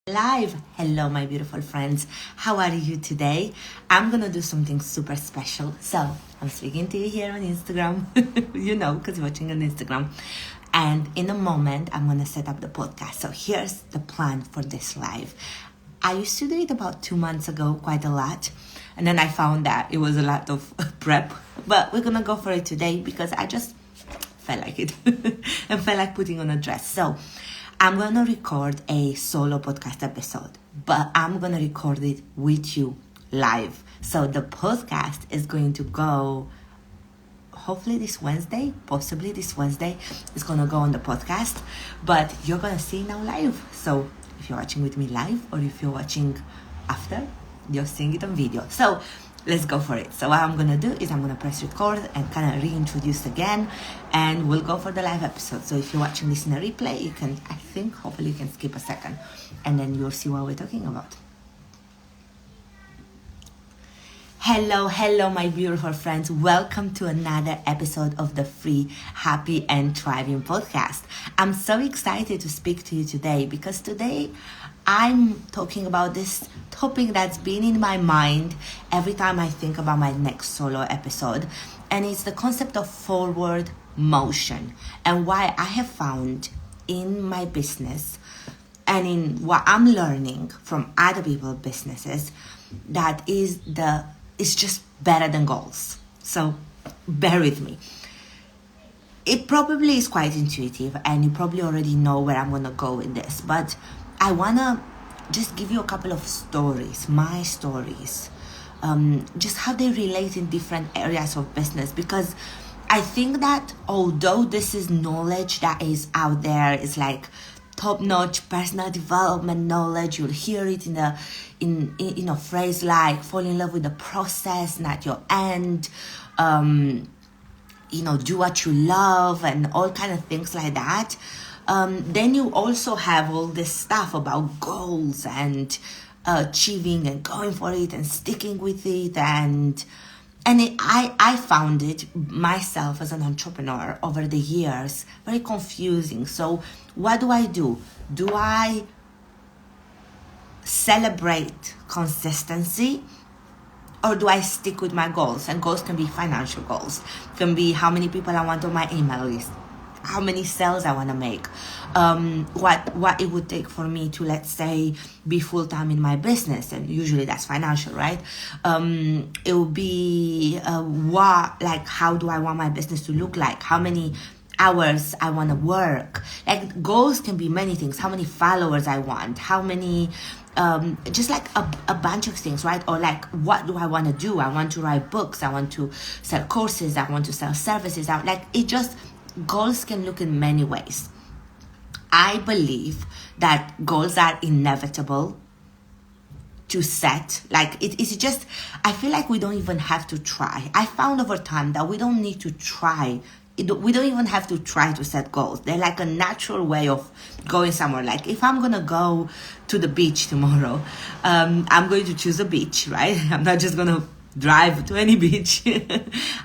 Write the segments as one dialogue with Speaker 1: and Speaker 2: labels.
Speaker 1: Live. Hello, my beautiful friends. How are you today? I'm gonna do something super special. So, I'm speaking to you here on Instagram, because you're watching on Instagram. And in a moment, I'm gonna set up the podcast. So, here's the plan for this live. I used to do it about 2 months ago, quite a lot. And then I found that it was a lot of prep. But we're gonna go for it today because I just felt like it and felt like putting on a dress. So, I'm going to record a solo podcast episode, but I'm going to record it with you live. So the podcast is going to go, hopefully this Wednesday, possibly this Wednesday, it's going to go on the podcast, but you're going to see it now live. So if you're watching with me live or if you're watching after, you're seeing it on video. So let's go for it. So what I'm going to do is I'm going to press record and kind of reintroduce again, and we'll go for the live episode. So if you're watching this in a replay, you can, hopefully you can skip a second and then you'll see what we're talking about. Hello, my beautiful friends. Welcome to another episode of the Free, Happy and Thriving podcast. I'm so excited to speak to you today because today I'm talking about this topic that's been in my mind every time I think about my next solo episode. And it's the concept of forward motion and why I have found in my business and in what I'm learning from other people's businesses that it's just better than goals. So bear with me. It probably is quite intuitive and you probably already know where I'm going to go with this, but I want to just give you a couple of stories, my stories, just how they relate in different areas of business, because I think that although this is knowledge that is out there, it's like top-notch personal development knowledge. You'll hear it in a phrase like fall in love with the process, not your end. Do what you love and all kind of things like that. Then you also have all this stuff about goals and achieving and going for it and sticking with it, I found it myself as an entrepreneur over the years very confusing. So what do? Do I celebrate consistency or do I stick with my goals? And goals can be financial goals, can be how many people I want on my email list, how many sales I want to make, what it would take for me to, let's say, be full-time in my business, and usually that's financial, right? It will be how do I want my business to look like, how many hours I want to work. Like, goals can be many things, how many followers I want, how many, just like a bunch of things, right? Or like, what do I want to do? I want to write books, I want to sell courses, I want to sell services. Goals can look in many ways. I believe that goals are inevitable to set. It's just, I feel like we don't even have to try. I found over time that we don't need to try. We don't even have to try to set goals. They're like a natural way of going somewhere. Like if I'm going to go to the beach tomorrow, I'm going to choose a beach, right? I'm not just going to drive to any beach.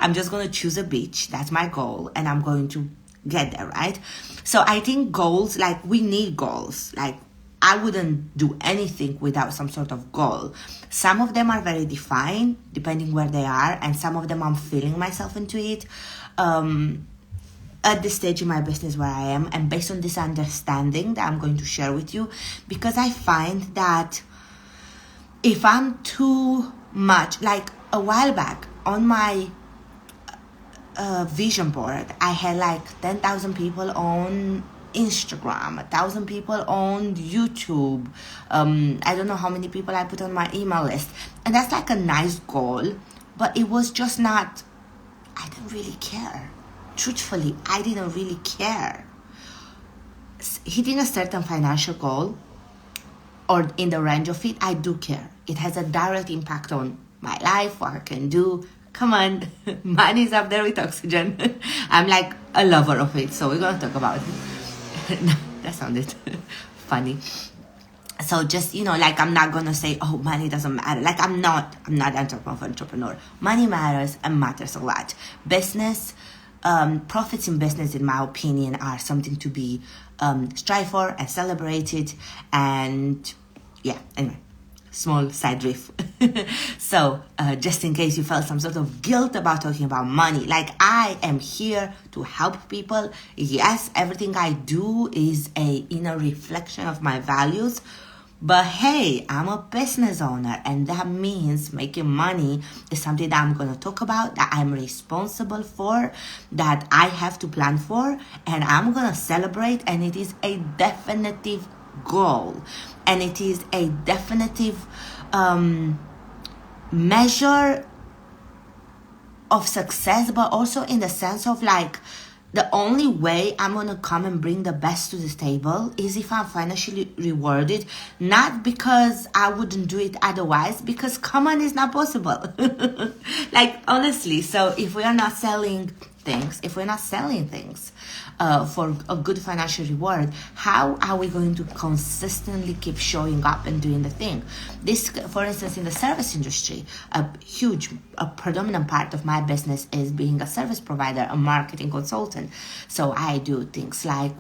Speaker 1: I'm just going to choose a beach. That's my goal. And I'm going to get there, right? So I think goals, we need goals. I wouldn't do anything without some sort of goal. Some of them are very defined, depending where they are. And some of them I'm feeling myself into it. At this stage in my business where I am. And based on this understanding that I'm going to share with you. Because I find that if I'm too much, like a while back on my vision board, I had 10,000 people on Instagram, 1,000 people on YouTube. I don't know how many people I put on my email list, and that's a nice goal, but it was just not, I didn't really care. Truthfully, I didn't really care. Hitting a certain financial goal or in the range of it, I do care. It has a direct impact on my life, what I can do. Come on, money's up there with oxygen. I'm a lover of it, so we're going to talk about it. That sounded funny. So just, I'm not going to say, oh, money doesn't matter. I'm not entrepreneur. Money matters and matters a lot. Business, profits in business, in my opinion, are something to be strive for and celebrated, and yeah, anyway, small side riff. So just in case you felt some sort of guilt about talking about money, like, I am here to help people. Yes, everything I do is a inner reflection of my values, but hey, I'm a business owner, and that means making money is something that I'm going to talk about, that I'm responsible for, that I have to plan for, and I'm going to celebrate. And it is a definitive goal, and it is a definitive measure of success, but also in the sense of like, the only way I'm going to come and bring the best to this table is if I'm financially rewarded, not because I wouldn't do it otherwise, because come on, it's not possible. Like, honestly, so if we are not selling things, for a good financial reward, how are we going to consistently keep showing up and doing the thing? This, for instance, in the service industry, a predominant part of my business is being a service provider, a marketing consultant. So I do things like,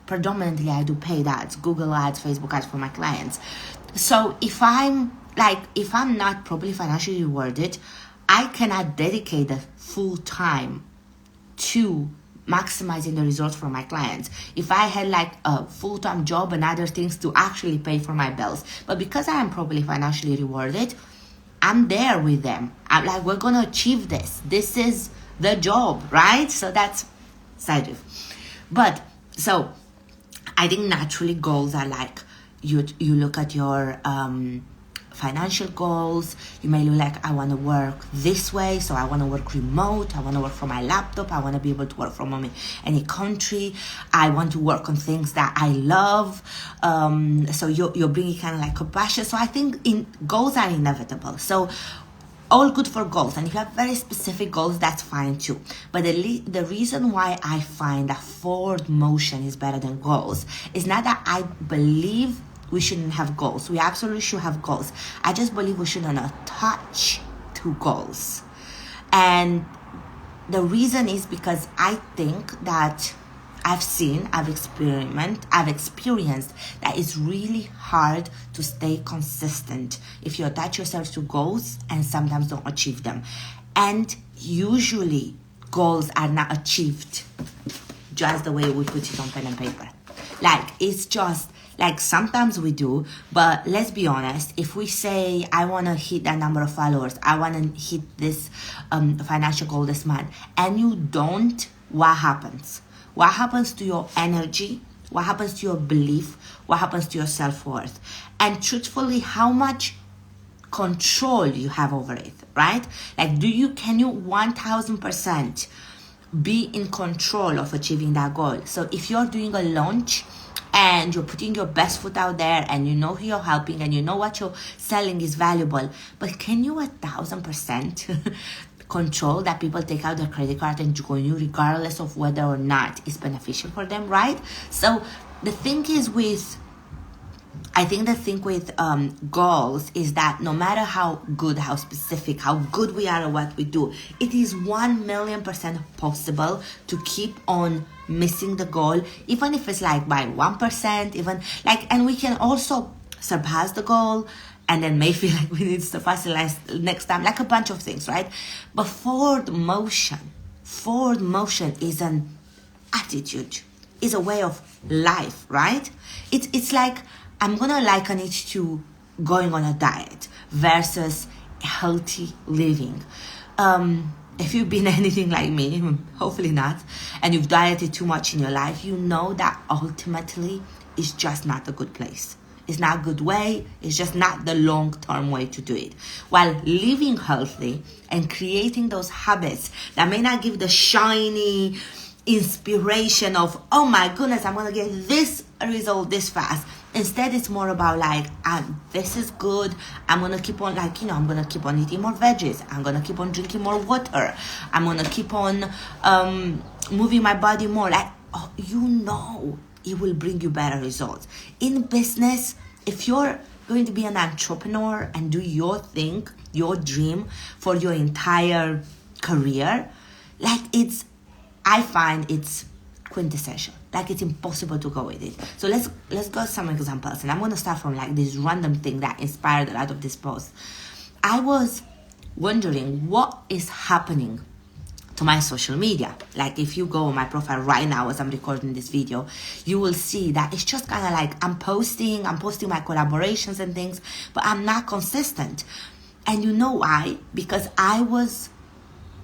Speaker 1: predominantly I do paid ads, Google ads, Facebook ads for my clients. So if I'm not properly financially rewarded, I cannot dedicate the full time to maximizing the results for my clients. If I had like a full-time job and other things to actually pay for my bills, but because I am properly financially rewarded, I'm there with them. I'm like, we're gonna achieve this. This is the job, right? So that's side of. But so I think naturally goals are like, you look at your financial goals. You may look like, I want to work this way, so I want to work remote, I want to work from my laptop, I want to be able to work from any country, I want to work on things that I love. So you're bringing kind of like a passion. So I think goals are inevitable. So all good for goals, and if you have very specific goals, that's fine too. But the reason why I find that forward motion is better than goals is not that I believe we shouldn't have goals. We absolutely should have goals. I just believe we shouldn't attach to goals. And the reason is because I think that I've experienced that it's really hard to stay consistent if you attach yourself to goals and sometimes don't achieve them. And usually goals are not achieved just the way we put it on pen and paper. Like, it's just like, sometimes we do, but let's be honest, if we say, I want to hit that number of followers, I want to hit this financial goal this month, and you don't, what happens? What happens to your energy? What happens to your belief? What happens to your self-worth? And truthfully, how much control you have over it, right? Like, can you 1000% be in control of achieving that goal? So if you're doing a launch and you're putting your best foot out there, and you know who you're helping, and you know what you're selling is valuable, but can you 1000% control that people take out their credit card and join you regardless of whether or not it's beneficial for them, right? So the thing is with goals is that no matter how good, how specific, how good we are at what we do, it is 1,000,000% possible to keep on missing the goal, even if it's like by 1%, even like, and we can also surpass the goal and then may feel like we need to surpass it next time, like a bunch of things, right? But forward motion is an attitude, is a way of life, right? It's like, I'm gonna liken it to going on a diet versus healthy living. If you've been anything like me, hopefully not, and you've dieted too much in your life, you know that ultimately it's just not a good place. It's not a good way. It's just not the long-term way to do it. While living healthy and creating those habits that may not give the shiny inspiration of, oh my goodness, I'm going to get this result this fast. Instead, it's more about like, this is good. I'm going to keep on I'm going to keep on eating more veggies. I'm going to keep on drinking more water. I'm going to keep on moving my body more. Like, it will bring you better results. In business, if you're going to be an entrepreneur and do your thing, your dream for your entire career, like I find it's quintessential. Like it's impossible to go with it. So let's go some examples, and I'm going to start from like this random thing that inspired a lot of this post. I was wondering what is happening to my social media. Like if you go on my profile right now as I'm recording this video, you will see that it's just kind of like I'm posting my collaborations and things, but I'm not consistent. And you know why? Because I was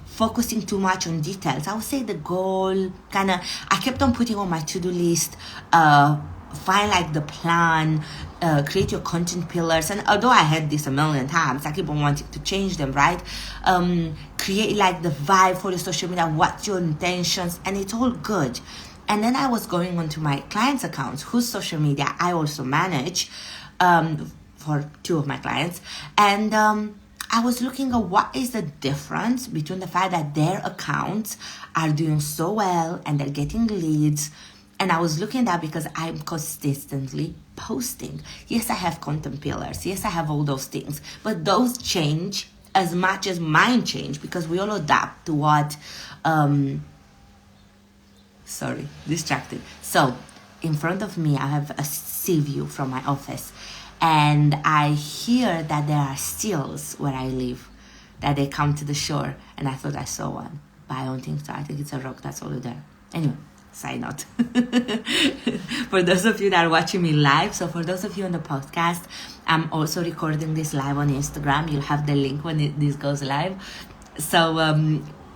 Speaker 1: focusing too much on details. I would say the goal I kept on putting on my to-do list, find like the plan, create your content pillars. And although I had this a million times, I keep on wanting to change them, right? Create like the vibe for your social media, what's your intentions, and it's all good. And then I was going onto my clients' accounts, whose social media I also manage, for 2 of my clients. And I was looking at what is the difference between the fact that their accounts are doing so well and they're getting leads. And I was looking at that because I'm consistently posting. Yes, I have content pillars. Yes, I have all those things. But those change as much as mine change, because we all adapt to what... distracted. So, in front of me, I have a sea view from my office. And I hear that there are seals where I live, that they come to the shore. And I thought I saw one, but I don't think so. I think it's a rock that's all there. Anyway, side note. For those of you that are watching me live, so for those of you on the podcast, I'm also recording this live on Instagram. You'll have the link when this goes live. So,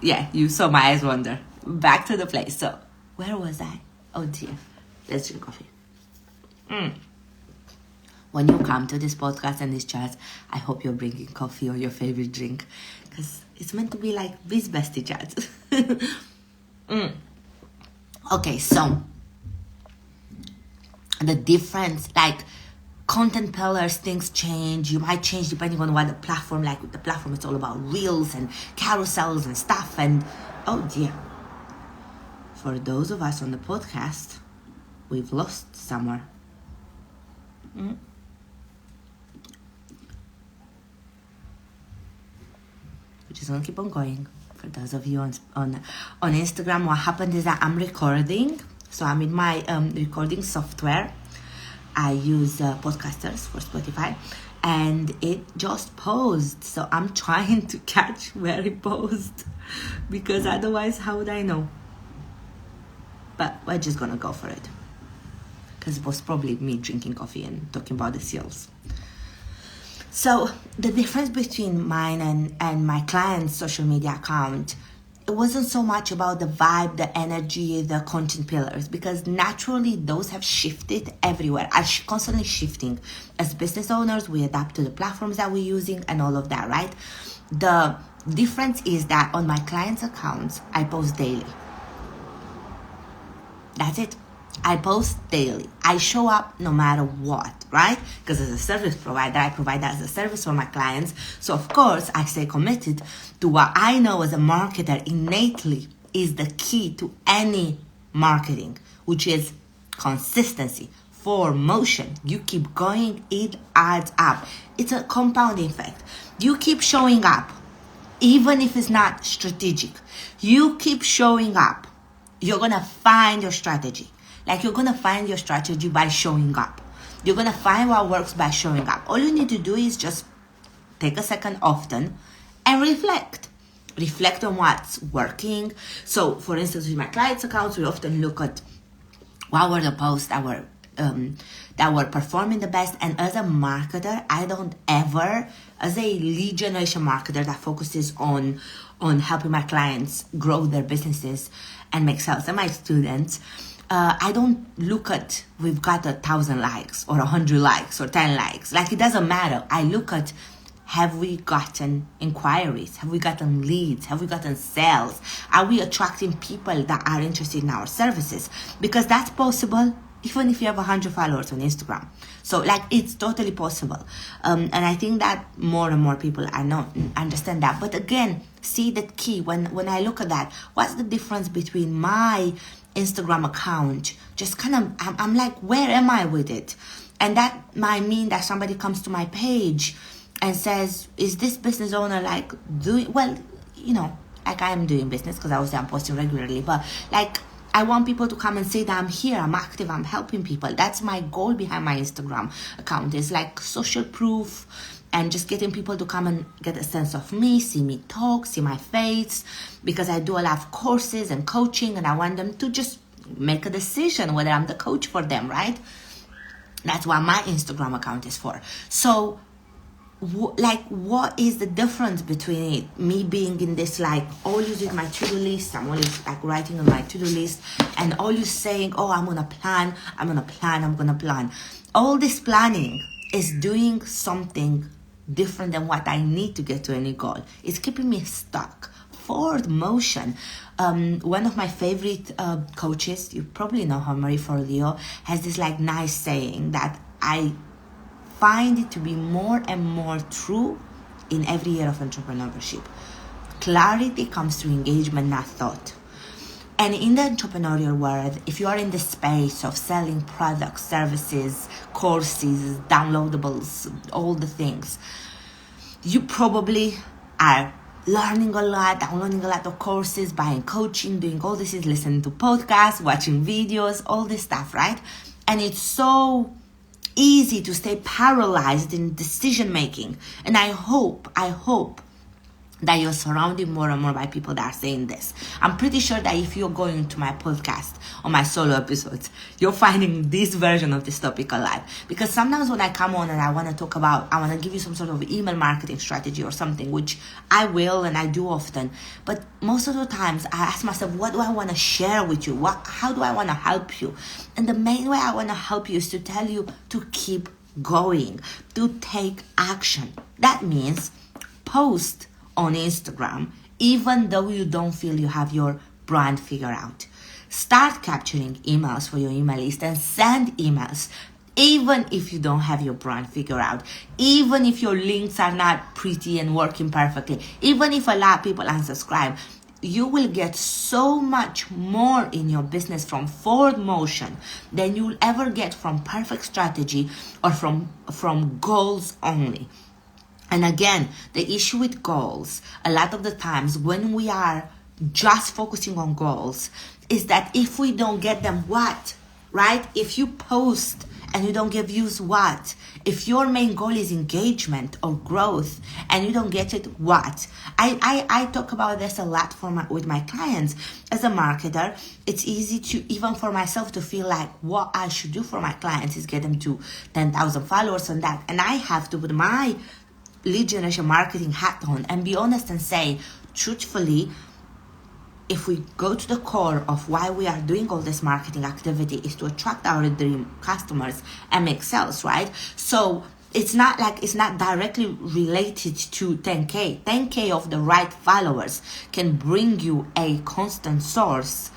Speaker 1: you saw my eyes wander. Back to the place. So, where was I? Oh dear. Let's drink coffee. When you come to this podcast and this chat, I hope you're bringing coffee or your favorite drink, because it's meant to be like this bestie chat. Okay, so the difference, like content pillars, things change. You might change depending on what the platform, like with the platform, it's all about reels and carousels and stuff. And oh dear, for those of us on the podcast, we've lost somewhere. Just gonna keep on going. For those of you on Instagram, what happened is that I'm recording. So I'm in my recording software. I use Podcasters for Spotify, and it just paused. So I'm trying to catch where it paused, because otherwise, how would I know? But we're just gonna go for it, because it was probably me drinking coffee and talking about the seals. So the difference between mine and my client's social media account, it wasn't so much about the vibe, the energy, the content pillars, because naturally those have shifted everywhere, are constantly shifting. As business owners, we adapt to the platforms that we're using and all of that, right? The difference is that on my client's accounts, I post daily. That's it. I post daily. I show up no matter what, right? Because as a service provider, I provide that as a service for my clients. So of course, I stay committed to what I know as a marketer innately is the key to any marketing, which is consistency, for motion. You keep going, it adds up. It's a compounding effect. You keep showing up, even if it's not strategic. You keep showing up. You're going to find your strategy. Like, you're going to find your strategy by showing up. You're going to find what works by showing up. All you need to do is just take a second often and reflect. Reflect on what's working. So, for instance, with my clients' accounts, we often look at what were the posts that were performing the best. And as a marketer, I don't ever, as a lead generation marketer that focuses on helping my clients grow their businesses and make sales, and my students, I don't look at, we've got 1,000 likes or 100 likes or 10 likes. Like, it doesn't matter. I look at, have we gotten inquiries? Have we gotten leads? Have we gotten sales? Are we attracting people that are interested in our services? Because that's possible even if you have 100 followers on Instagram. So, like, it's totally possible. And I think that more and more people understand that. But again, see the key. When I look at that, what's the difference between my Instagram account? Just kind of, I'm like, where am I with it? And that might mean that somebody comes to my page and says, is this business owner like doing, well, you know, like I am doing business because I was there, I'm posting regularly, but like, I want people to come and say that I'm here, I'm active, I'm helping people. That's my goal behind my Instagram account. It's like social proof and just getting people to come and get a sense of me, see me talk, see my face, because I do a lot of courses and coaching, and I want them to just make a decision whether I'm the coach for them, right? That's what my Instagram account is for. So what is the difference between it? Me being in this, like, always with my to-do list, I'm always like writing on my to-do list, and always saying, oh, I'm gonna plan. All this planning is doing something different than what I need to get to any goal. It's keeping me stuck. Forward motion. One of my favorite coaches, you probably know her, Marie Forleo, has this like nice saying that I find it to be more and more true in every year of entrepreneurship. Clarity comes through engagement, not thought. And in the entrepreneurial world, if you are in the space of selling products, services, courses, downloadables, all the things, you probably are learning a lot, downloading a lot of courses, buying coaching, doing all this, is listening to podcasts, watching videos, all this stuff, right? And it's so easy to stay paralyzed in decision making. And I hope that you're surrounded more and more by people that are saying this. I'm pretty sure that if you're going to my podcast or my solo episodes, you're finding this version of this topic a lot. Because sometimes when I come on and I want to talk about, I want to give you some sort of email marketing strategy or something, which I will and I do often. But most of the times I ask myself, what do I want to share with you? How do I want to help you? And the main way I want to help you is to tell you to keep going, to take action. That means post on Instagram, even though you don't feel you have your brand figured out. Start capturing emails for your email list and send emails, even if you don't have your brand figured out, even if your links are not pretty and working perfectly, even if a lot of people unsubscribe. You will get so much more in your business from forward motion than you'll ever get from perfect strategy or from goals only. And again, the issue with goals, a lot of the times when we are just focusing on goals, is that if we don't get them, what? Right? If you post and you don't get views, what? If your main goal is engagement or growth and you don't get it, what? I talk about this a lot with my clients. As a marketer, it's easy to, even for myself, to feel like what I should do for my clients is get them to 10,000 followers and that. And I have to put my lead generation marketing hat on and be honest and say, truthfully, if we go to the core of why we are doing all this marketing activity is to attract our dream customers and make sales, right? So it's not directly related to 10K. 10K of the right followers can bring you a constant source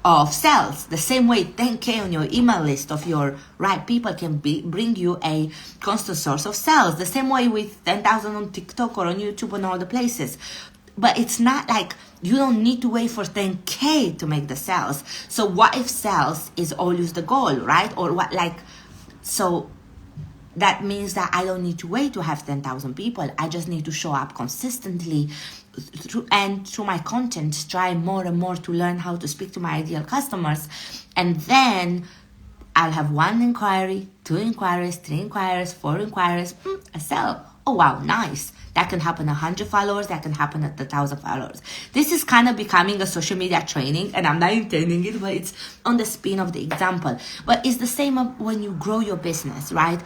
Speaker 1: of sales. The same way 10K on your email list of your right people can bring you a constant source of sales. The same way with 10,000 on TikTok or on YouTube and all the places. But it's not like you don't need to wait for 10K to make the sales. So what if sales is always the goal, right? Or what, like, so that means that I don't need to wait to have 10,000 people. I just need to show up consistently through my content, try more and more to learn how to speak to my ideal customers. And then I'll have 1 inquiry, 2 inquiries, 3 inquiries, 4 inquiries, a sell. Oh, wow, nice. That can happen 100 followers. That can happen at 1,000 followers. This is kind of becoming a social media training, and I'm not intending it, but it's on the spin of the example. But it's the same when you grow your business, right?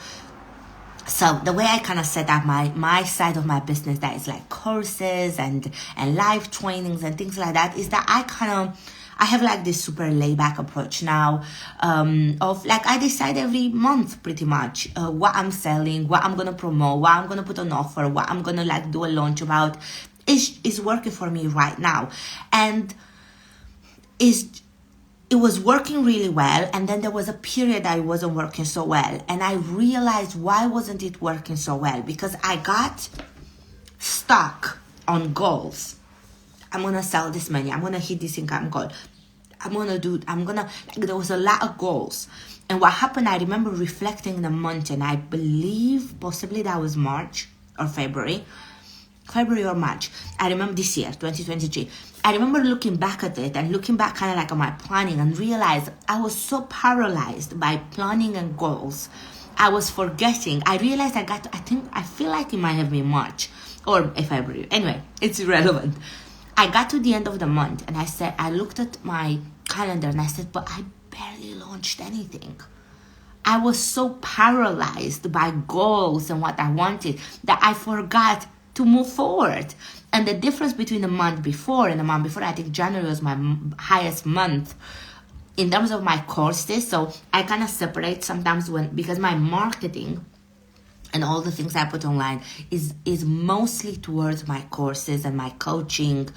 Speaker 1: So the way I kind of set up my side of my business, that is like courses and live trainings and things like that, is that I have like this super laid back approach now, of like, I decide every month pretty much what I'm selling, what I'm going to promote, what I'm going to put on offer, what I'm going to like do a launch about is working for me right now. And it was working really well, and then there was a period that it wasn't working so well, and I realized why wasn't it working so well, because I got stuck on goals. I'm gonna sell this many, I'm gonna hit this income goal, there was a lot of goals. And what happened, I remember reflecting in a month, and I believe possibly that was March or February, February or March. I remember this year, 2023. I remember looking back at it and looking back kind of like at my planning and realized I was so paralyzed by planning and goals. I was forgetting. I realized I feel like it might have been March or February. Anyway, it's irrelevant. I got to the end of the month and I looked at my calendar and I said, but I barely launched anything. I was so paralyzed by goals and what I wanted that I forgot to move forward. And the difference between the month before and the month before, I think January was my highest month in terms of my courses. So I kind of separate sometimes because my marketing and all the things I put online is mostly towards my courses and my coaching,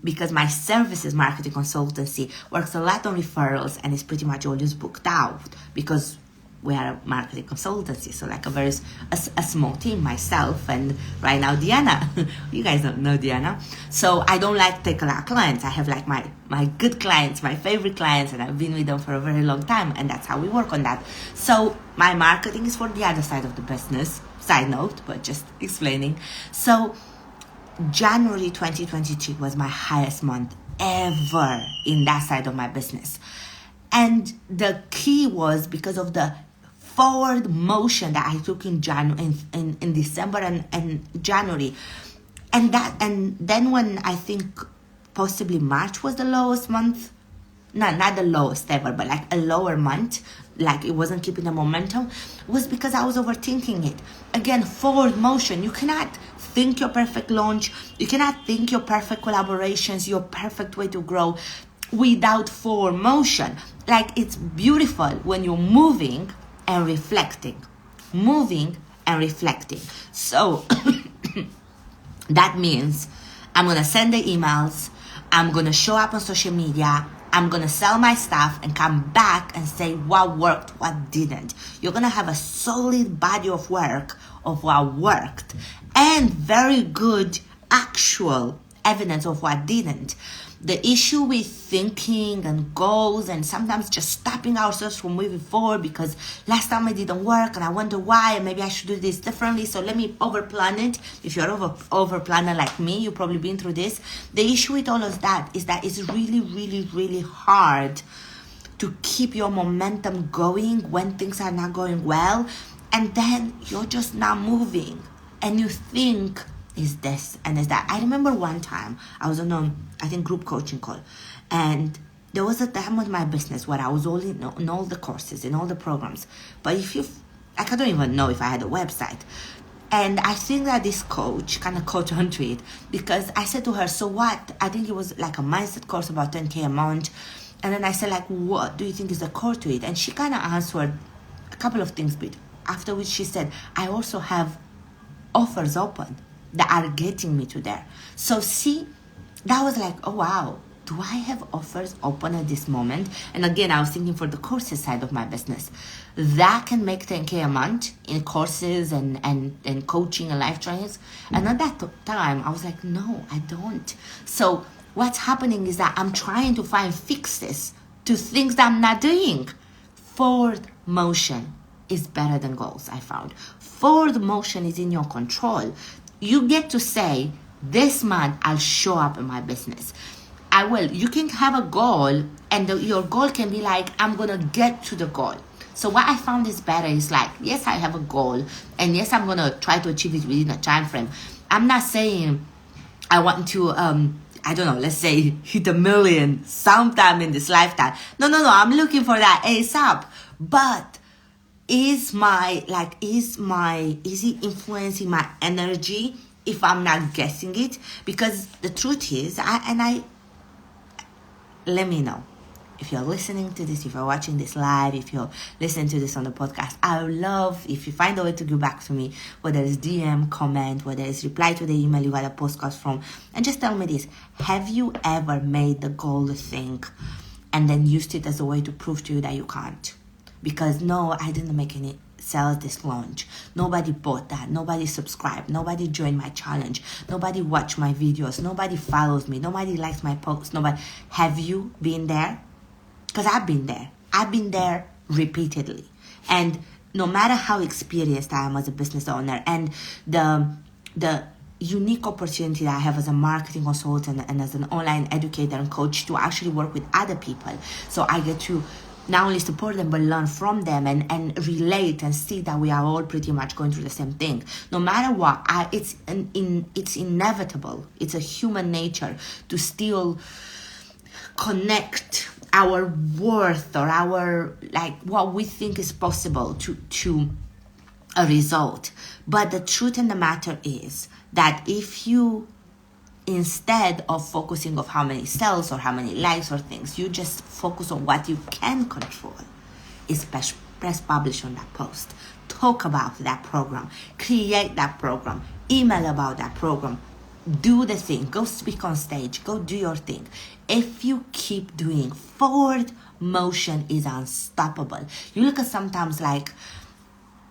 Speaker 1: because my services marketing consultancy works a lot on referrals and is pretty much always booked out because we are a marketing consultancy, so like a small team, myself and right now Diana. You guys don't know Diana. So I don't like to take a lot of clients. I have like my good clients, my favorite clients, and I've been with them for a very long time, and that's how we work on that. So my marketing is for the other side of the business. Side note, but just explaining. So January 2022 was my highest month ever in that side of my business. And the key was because of the forward motion that I took in December and January. And then when I think possibly March was the lowest month, not the lowest ever, but like a lower month, like it wasn't keeping the momentum, was because I was overthinking it. Again, forward motion. You cannot think your perfect launch, you cannot think your perfect collaborations, your perfect way to grow without forward motion. Like, it's beautiful when you're moving and reflecting. So that means I'm going to send the emails, I'm going to show up on social media, I'm going to sell my stuff and come back and say what worked, what didn't. You're going to have a solid body of work of what worked and very good actual evidence of what didn't. The issue with thinking and goals and sometimes just stopping ourselves from moving forward because last time it didn't work and I wonder why and maybe I should do this differently, so let me overplan it. If you're over planner like me, you've probably been through this. The issue with all of that is that it's really, really, really hard to keep your momentum going when things are not going well, and then you're just not moving and you think is this and is that. I remember one time I was on group coaching call, and there was a time with my business where I was all in all the courses, in all the programs, but I don't even know if I had a website. And I think that this coach kind of caught on to it because I said to her, so what? I think it was like a mindset course about 10K a month. And then I said, like, what do you think is the core to it? And she kind of answered a couple of things, but after which she said, I also have offers open that are getting me to there. So see, that was like, oh wow, do I have offers open at this moment? And again, I was thinking for the courses side of my business, that can make 10K a month in courses and coaching and life trainings. And at that time, I was like, no, I don't. So what's happening is that I'm trying to find fixes to things that I'm not doing. Forward motion is better than goals, I found. Forward motion is in your control. You get to say, this month I'll show up in my business. I will. You can have a goal and your goal can be like, I'm going to get to the goal. So what I found is better is like, yes, I have a goal and yes, I'm going to try to achieve it within a time frame. I'm not saying I want to, let's say hit 1 million sometime in this lifetime. No, I'm looking for that ASAP. But is it influencing my energy if I'm not guessing it? Because the truth is, let me know if you're listening to this, if you're watching this live, if you're listening to this on the podcast. I would love if you find a way to give back to me, whether it's DM, comment, whether it's reply to the email you got a postcard from, and just tell me this: have you ever made the goal thing and then used it as a way to prove to you that you can't? Because no, I didn't make any sales this launch. Nobody bought that. Nobody subscribed. Nobody joined my challenge. Nobody watched my videos. Nobody follows me. Nobody likes my posts. Have you been there? Because I've been there. I've been there repeatedly. And no matter how experienced I am as a business owner and the unique opportunity that I have as a marketing consultant and as an online educator and coach to actually work with other people. So I get to not only support them but learn from them and relate and see that we are all pretty much going through the same thing. No matter what, it's inevitable. It's a human nature to still connect our worth or our, like, what we think is possible to a result. But the truth in the matter is that if you, instead of focusing on how many sales or how many likes or things, you just focus on what you can control, is press publish on that post, talk about that program, create that program, email about that program, do the thing, go speak on stage, go do your thing. If you keep doing, forward motion is unstoppable. You look at sometimes like,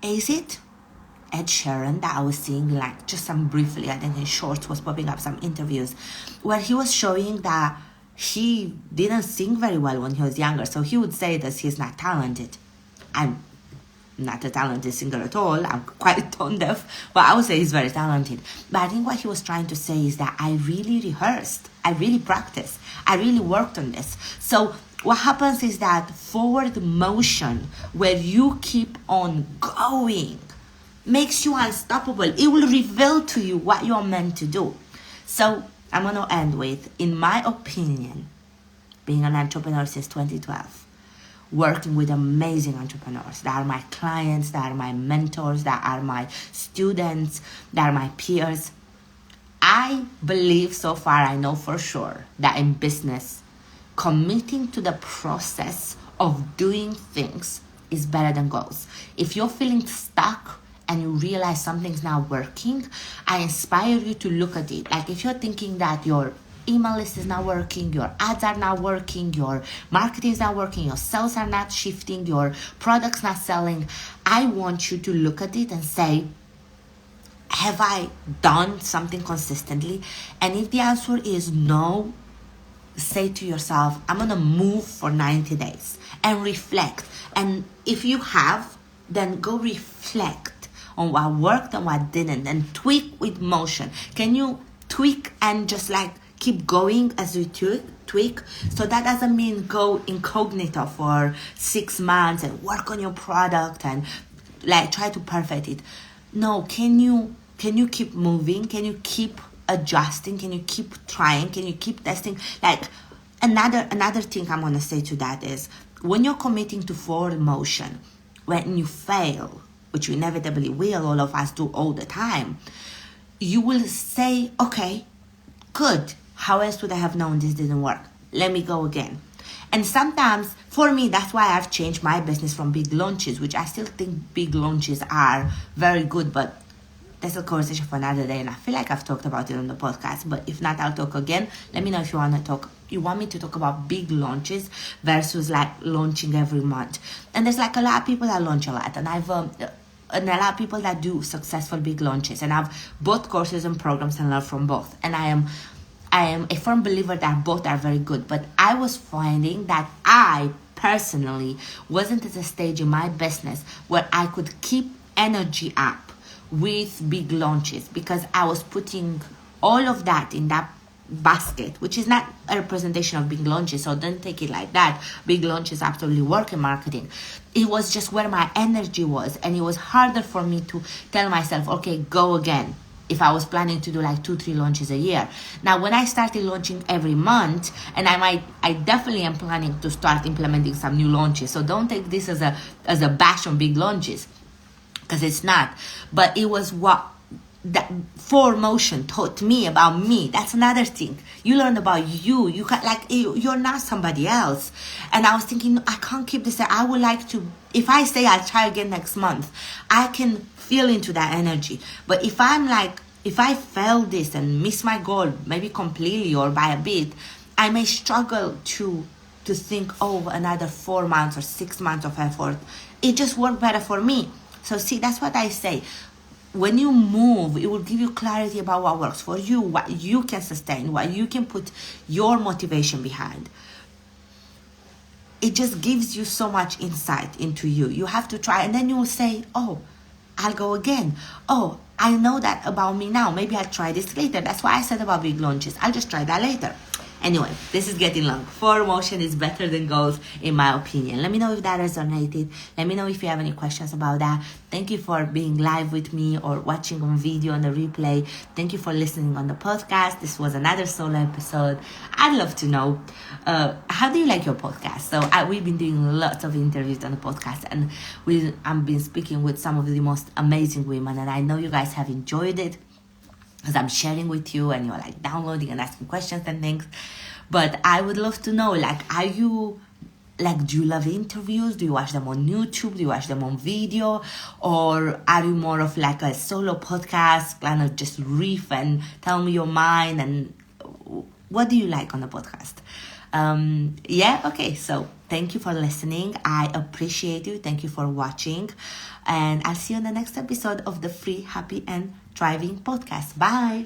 Speaker 1: is it Ed Sheeran that I was seeing, like, just some briefly, I think in shorts was popping up some interviews where he was showing that he didn't sing very well when he was younger. So he would say that he's not talented. I'm not a talented singer at all. I'm quite tone deaf, but I would say he's very talented. But I think what he was trying to say is that I really rehearsed, I really practiced, I really worked on this. So what happens is that forward motion, where you keep on going, makes you unstoppable. It will reveal to you what you're meant to do. So I'm going to end with, in my opinion, being an entrepreneur since 2012, working with amazing entrepreneurs that are my clients, that are my mentors, that are my students, that are my peers, I believe so far, I know for sure, that in business, committing to the process of doing things is better than goals. If you're feeling stuck and you realize something's not working, I inspire you to look at it. Like, if you're thinking that your email list is not working, your ads are not working, your marketing is not working, your sales are not shifting, your product's not selling, I want you to look at it and say, have I done something consistently? And if the answer is no, say to yourself, I'm gonna move for 90 days and reflect. And if you have, then go reflect on what worked and what didn't, and tweak with motion. Can you tweak and just like keep going as you tweak? So that doesn't mean go incognito for 6 months and work on your product and like try to perfect it. No, can you keep moving? Can you keep adjusting? Can you keep trying? Can you keep testing? Like, another thing I'm gonna say to that is, when you're committing to forward motion, when you fail, which you inevitably will, all of us do all the time, you will say, okay, good, how else would I have known this didn't work? Let me go again. And sometimes, for me, that's why I've changed my business from big launches, which I still think big launches are very good, but that's a conversation for another day, and I feel like I've talked about it on the podcast, but if not, I'll talk again. Let me know if you want me to talk about big launches versus like launching every month. And there's like a lot of people that launch a lot, and and a lot of people that do successful big launches, and I've bought courses and programs and learned from both. And I am a firm believer that both are very good, but I was finding that I personally wasn't at a stage in my business where I could keep energy up with big launches, because I was putting all of that in that basket, which is not a representation of big launches, so don't take it like that. Big launches absolutely work in marketing. It was just where my energy was, and it was harder for me to tell myself, okay, go again, if I was planning to do like 2-3 launches a year. Now, when I started launching every month, and I definitely am planning to start implementing some new launches, so don't take this as a bash on big launches, because it's not. But it was what that forward motion taught me about me. That's another thing. You learn about you. You can, like, you're not somebody else. And I was thinking, I can't keep this. I would like to, if I say I'll try again next month, I can feel into that energy. But if I'm like, if I fail this and miss my goal, maybe completely or by a bit, I may struggle to think, oh, another 4 months or 6 months of effort. It just worked better for me. So see, that's what I say. When you move, it will give you clarity about what works for you, what you can sustain, what you can put your motivation behind. It just gives you so much insight into you. You have to try, and then you will say, oh, I'll go again. Oh, I know that about me now. Maybe I'll try this later. That's why I said about big launches. I'll just try that later. Anyway, this is getting long. Forward motion is better than goals, in my opinion. Let me know if that resonated. Let me know if you have any questions about that. Thank you for being live with me or watching on video on the replay. Thank you for listening on the podcast. This was another solo episode. I'd love to know, how do you like your podcast? So we've been doing lots of interviews on the podcast, and I've been speaking with some of the most amazing women, and I know you guys have enjoyed it, because I'm sharing with you and you're like downloading and asking questions and things. But I would love to know, like, are you, like, do you love interviews? Do you watch them on YouTube? Do you watch them on video? Or are you more of like a solo podcast, kind of just riff and tell me your mind? And what do you like on the podcast? Okay, so thank you for listening. I appreciate you. Thank you for watching. And I'll see you on the next episode of the Free, Happy and Thriving podcast. Bye.